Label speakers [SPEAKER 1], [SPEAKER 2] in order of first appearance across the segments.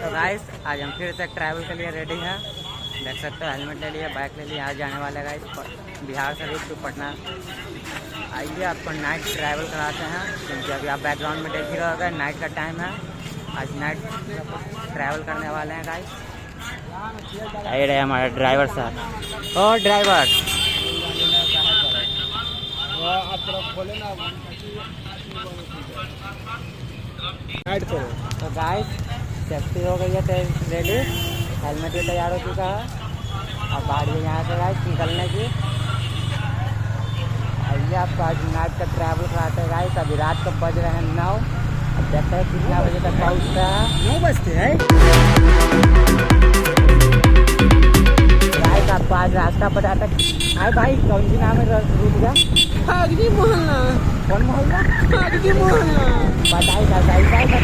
[SPEAKER 1] तो गाइस आज हम फिर से ट्रैवल के लिए रेडी हैं। देख सकते हो हेलमेट ले लिया, बाइक ले लिया। आज जाने वाले गाइस बिहार से रूट टू पटना। आइए आपको नाइट ट्रैवल कराते हैं, क्योंकि अभी आप बैकग्राउंड में देख ही रहे होगा नाइट का टाइम है। आज नाइट ट्रैवल करने वाले हैं गाइस। आइए रहे हमारे ड्राइवर साहब। ओ ड्राइवर तो गाइस सेफ्टी हो गई है रेडी, हेलमेट भी तैयार हो चुका है। अब बाहर है यहाँ से गाइस निकलने की। आइए आपको आज नाइट का ट्रैवल कराते हैं गाइस। अभी रात को बज रहे हैं 9। अब देखते हैं कितना बजे तक पहुँचता है। 9 बजते हैं गाइस। आपको आज रास्ता पता तक आए भाई। कौन सी नाम है रूट का?
[SPEAKER 2] खागरी मोहल्ला।
[SPEAKER 1] कौन मोहल्ला?
[SPEAKER 2] खागरी मोहल्ला।
[SPEAKER 1] बताइए सही सही का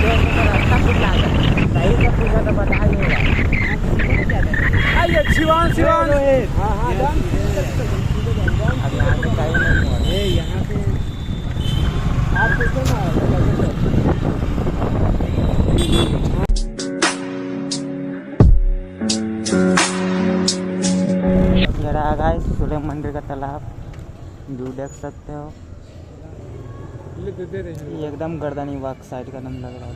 [SPEAKER 1] रास्ता पूछा था, सही से पूछा तो बताइएगा।
[SPEAKER 2] आइए शिवान शिवान।
[SPEAKER 1] हाँ हाँ अब यहाँ से कहीं नहीं
[SPEAKER 2] यहाँ पे आप
[SPEAKER 1] गाइस सूर्य मंदिर का तालाब व्यू देख सकते हो। ये एकदम गर्दनी वाक साइड का नाम लग रहा है।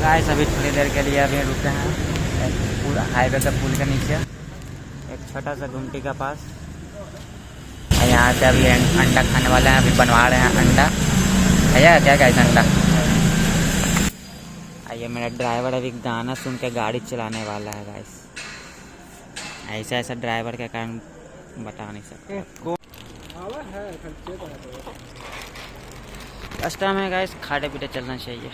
[SPEAKER 1] गाइस अभी थोड़ी देर के लिए अभी रुके हैं पूरा हाईवे का पुल के नीचे एक छोटा सा गुमटी के पास। यहाँ से अभी अंडा खाने वाले हैं, अभी बनवा रहे हैं अंडा। भैया क्या कैसे अंडा? आइए मेरा ड्राइवर अभी गाना सुन के गाड़ी चलाने वाला है गाइस। ऐसा ऐसा ड्राइवर के कारण बता नहीं सकते। रास्ता में गाइस खाटे पीटे चलना चाहिए।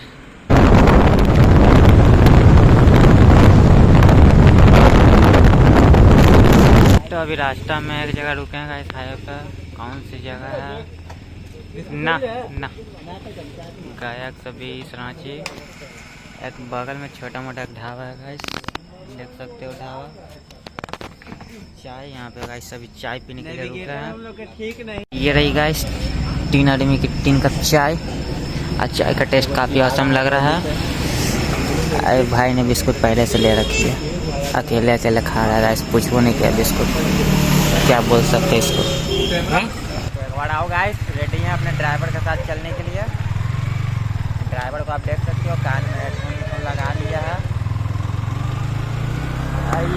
[SPEAKER 1] तो अभी रास्ता में एक जगह रुके हैं गाइस हाईवे पर। कौन सी जगह है? ना गायक सभी सरांची। एक बगल में छोटा मोटा एक ढाबा है गाइस, देख सकते हो ढाबा। चाय यहाँ पे गाइस सभी चाय पीने के लिए रुके हैं। ये रही गाइस 3 आदमी की 3 कप चाय। और चाय का टेस्ट काफ़ी औसम लग रहा है। अरे भाई ने बिस्कुट पहले से ले रखी है, अकेले अकेले खा रहा है गाइस। पूछो नहीं क्या बिस्कुट, क्या बोल सकते इसको। आओ गाइस रेडी हैं अपने ड्राइवर के साथ चलने के लिए। ड्राइवर को आप देख सकते हो कान में हेडफोन लगा लिया है।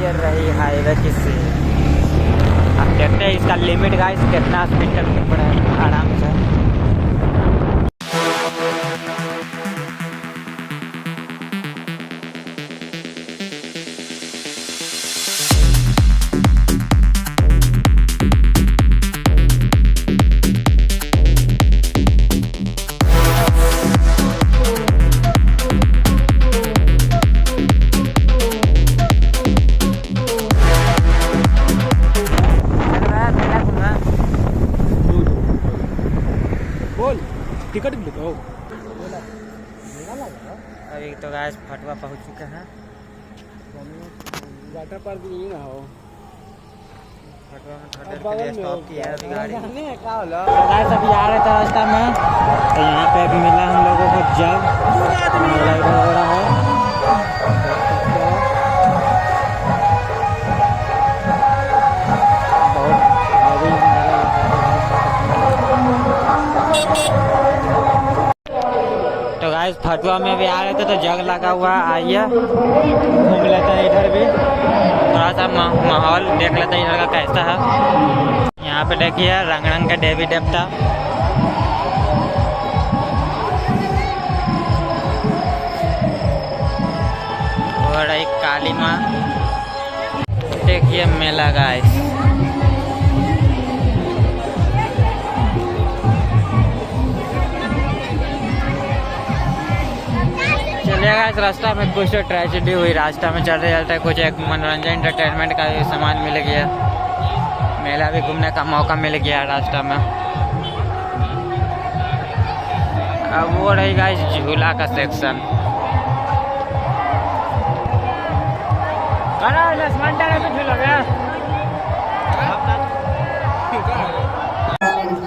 [SPEAKER 1] ये रही हाईवे की सीट। आप देखते हैं इसका लिमिट गाइस कितना स्पीड चलने पड़ा है आराम से।
[SPEAKER 2] टिकट भी बताओ।
[SPEAKER 1] अभी तो गाइस फटवा पहुंच चुके हैं।
[SPEAKER 2] वाटर पार्क नहीं ना हो।
[SPEAKER 1] फटवा में थोड़ा देर के लिए स्टॉप किया है अभी गाड़ी।
[SPEAKER 2] गाइस
[SPEAKER 1] अभी आ रहे थे रास्ता में, तो यहाँ पे अभी मिला हम लोगों को जग हो रहा है। तो गाइस फटुआ में भी आ रहे थे तो जग लगा हुआ। आइए घूम लेते हैं इधर भी, थोड़ा सा माहौल देख लेते हैं इधर का कैसा है। यहाँ पे देखिए रंग रंग के देवी देवता। और एक काली माँ। देखिए मेला गाइस। चलिएगा रास्ता में कुछ तो ट्रेजेडी हुई। रास्ता में चलते चलते कुछ एक मनोरंजन एंटरटेनमेंट का भी सामान मिल गया। मेला भी घूमने का मौका मिल गया रास्ता में। अब वो रही गाइस झूला का सेक्शन।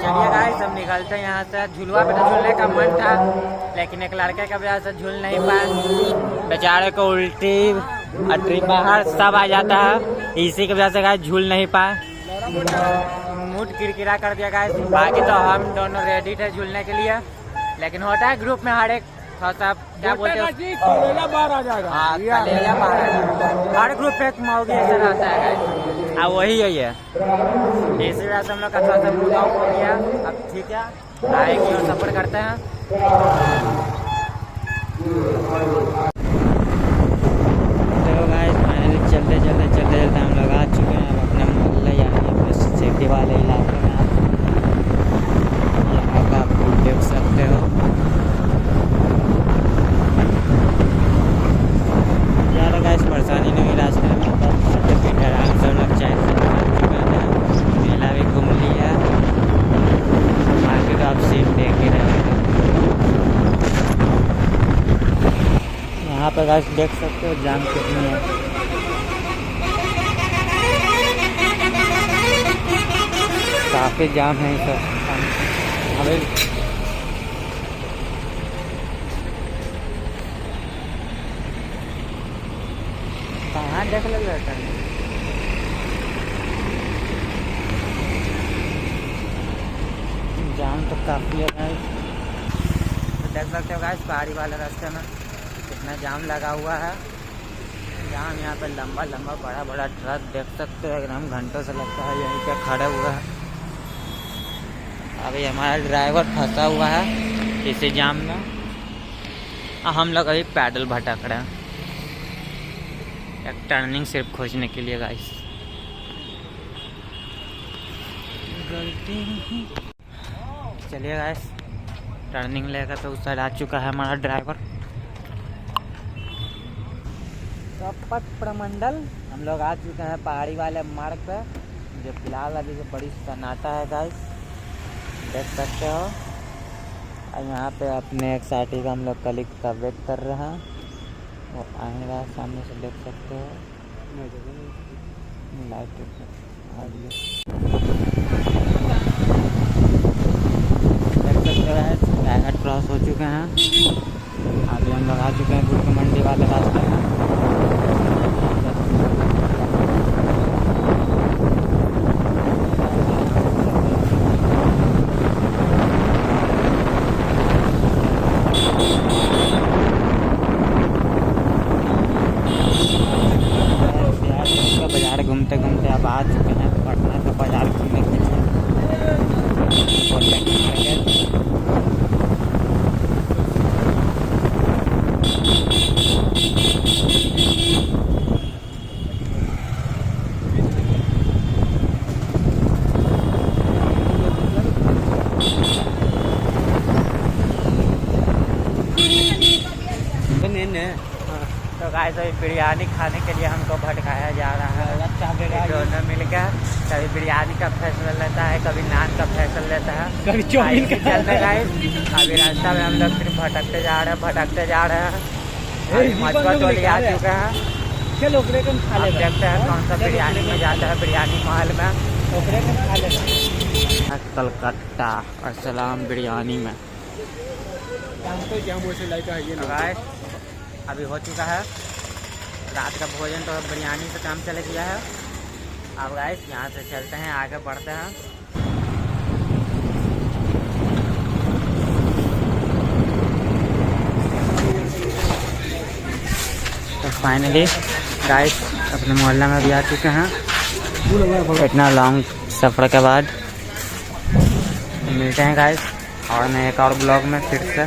[SPEAKER 1] चलिए गाइस हम निकलते हैं यहाँ से। झूलवा पे तो झूलने का मन था, लेकिन एक लड़के की वजह से झूल नहीं पाए। बेचारे को उल्टी अटरी बाहर सब आ जाता है, इसी की वजह से गाइस झूल नहीं पाए। मूड किरकिरा कर दिया गाइस। बाकी तो हम दोनों रेडी थे झूलने के लिए, लेकिन होता है ग्रुप में हर एक थोड़ा क्या बोलते हैं
[SPEAKER 2] बाहर आ जाएगा।
[SPEAKER 1] हाँ कलेजा बाहर आ जाएगा। हर ग्रुप पे एक मौगी ऐसा रहता है गाइस। अब वही है इसी वजह से हम लोग का थोड़ा सा मूड ऑफ हो गया। अब ठीक है आएगी और सफर करते हैं। तो गाइस फाइनली चलते हम लोग आ चुके हैं अब अपने मोहल्ले यानी अपने सिटी वाले इलाके में। यहाँ का आप देख सकते हो। ज़्यादा गाइस परेशानी नहीं हुई रास्ते में, आराम से हम लोग चैन से पहुँच चुके हैं। मेला भी घूम लिया, आगे तो आप सीट देख ही रहे हैं। यहाँ पर गाइस देख सकते हो जाम कितनी है। काफ़ी जाम है इस अभी। कहाँ देख ले जाम तो काफ़ी है गाइस। देख सकते हो गाइस पहाड़ी वाले रास्ते में कितना जाम लगा हुआ है। जाम यहाँ पे लंबा बड़ा ट्रक देख सकते हो, एकदम घंटों से लगता है यहीं पे खड़ा हुआ है। अभी हमारा ड्राइवर फंसा हुआ है इसी जाम में, हम लोग अभी पैदल भटक रहे हैं एक टर्निंग सिर्फ खोजने के लिए गाइस। चलिए गाइस टर्निंग लेकर तो उस साइड आ चुका है हमारा ड्राइवर। पथ प्रमंडल हम लोग आ चुके हैं पहाड़ी वाले मार्ग पे, जो फिलहाल अभी जो बड़ी सन्नाटा है गाइस देख सकते हो। और यहाँ पे अपने एक साथी का हम लोग कलीग का वेट कर रहे हैं, वो आएगा सामने से देख सकते हो। लाइट देख सकते हो रायगढ़ क्रॉस हो चुके हैं। अभी हम लोग आ चुके हैं गुड़ मंडी वाले रास्ते में। बाजार घूमते अब आ चुके हैं पटना से बाजार घूमने के लिए। तो गाइस अभी बिरयानी खाने के लिए हमको भटकाया जा रहा है। दोनों मिलकर कभी बिरयानी का फैसला लेता है, कभी नान का फैसला लेता है, कभी चाउमीन का चलते गाइस। अभी रास्ता में हम लोग सिर्फ भटकते जा रहे हैं। मछुआ टोली आ चुका है। चलो देखते हैं कौन सा बिरयानी में जाता है। बिरयानी महल में कलकत्ता और सलाम बिरयानी में गाइस अभी हो चुका है रात का भोजन। तो बिरयानी से काम चले गया है। अब गाइस यहाँ से चलते हैं आगे बढ़ते हैं। तो फाइनली गाइस अपने मोहल्ला में भी आ चुके हैं इतना लॉन्ग सफ़र के बाद। मिलते हैं गाइस और मैं एक और ब्लॉग में फिर से।